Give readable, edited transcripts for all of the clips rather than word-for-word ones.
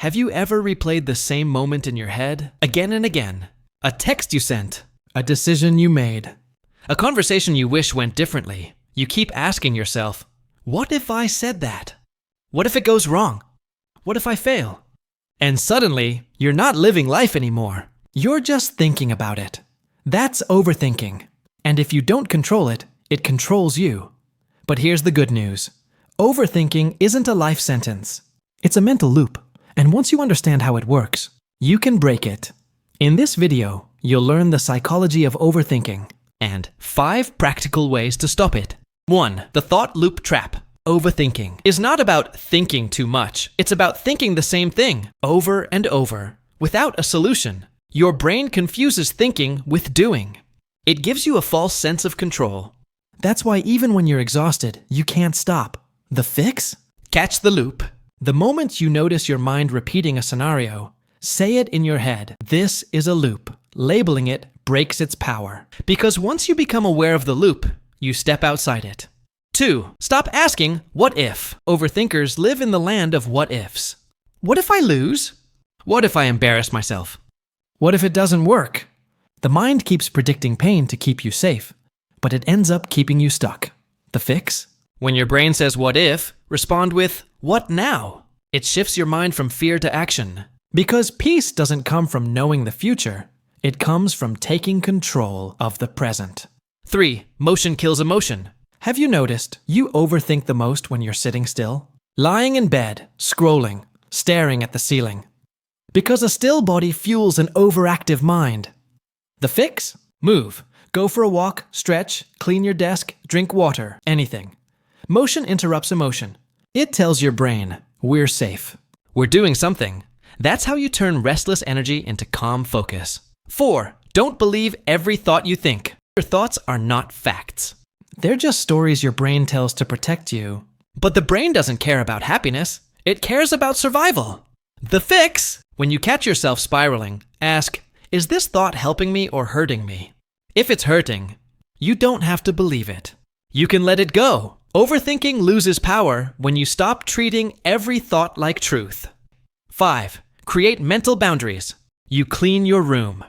Have you ever replayed the same moment in your head again and again? A text you sent, a decision you made, a conversation you wish went differently. You keep asking yourself, what if I said that? What if it goes wrong? What if I fail? And suddenly, you're not living life anymore. You're just thinking about it. That's overthinking. And if you don't control it, it controls you. But here's the good news. Overthinking isn't a life sentence. It's a mental loop. And once you understand how it works, you can break it. In this video, you'll learn the psychology of overthinking and 5 practical ways to stop it. 1. The thought loop trap. Overthinking is not about thinking too much. It's about thinking the same thing over and over without a solution. Your brain confuses thinking with doing. It gives you a false sense of control. That's why even when you're exhausted, you can't stop. The fix? Catch the loop. The moment you notice your mind repeating a scenario, say it in your head. This is a loop. Labeling it breaks its power. Because once you become aware of the loop, you step outside it. 2. Stop asking, what if? Overthinkers live in the land of what ifs. What if I lose? What if I embarrass myself? What if it doesn't work? The mind keeps predicting pain to keep you safe, but it ends up keeping you stuck. The fix? When your brain says what if, respond with what now? It shifts your mind from fear to action. Because peace doesn't come from knowing the future. It comes from taking control of the present. 3. Motion kills emotion. Have you noticed you overthink the most when you're sitting still? Lying in bed, scrolling, staring at the ceiling. Because a still body fuels an overactive mind. The fix? Move. Go for a walk, stretch, clean your desk, drink water, anything. Motion interrupts emotion. It tells your brain, we're safe. We're doing something. That's how you turn restless energy into calm focus. 4. Don't believe every thought you think. Your thoughts are not facts. They're just stories your brain tells to protect you. But the brain doesn't care about happiness. It cares about survival. The fix? When you catch yourself spiraling, ask, is this thought helping me or hurting me? If it's hurting, you don't have to believe it. You can let it go. Overthinking loses power when you stop treating every thought like truth. 5. Create mental boundaries. You clean your room.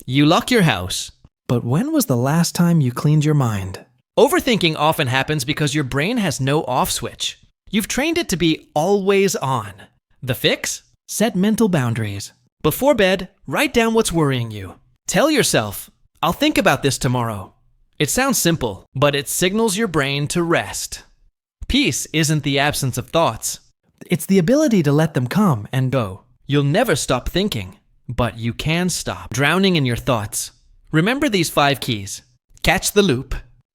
You lock your house. But when was the last time you cleaned your mind? Overthinking often happens because your brain has no off switch. You've trained it to be always on. The fix? Set mental boundaries. Before bed, write down what's worrying you. Tell yourself, I'll think about this tomorrow. It sounds simple, but it signals your brain to rest. Peace isn't the absence of thoughts. It's the ability to let them come and go. You'll never stop thinking, but you can stop drowning in your thoughts. Remember these 5 keys. Catch the loop.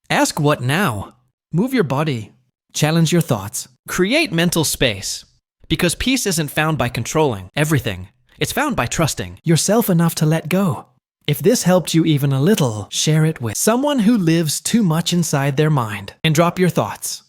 Ask what now. Move your body. Challenge your thoughts. Create mental space. Because peace isn't found by controlling everything. It's found by trusting yourself enough to let go. If this helped you even a little, share it with someone who lives too much inside their mind. And drop your thoughts.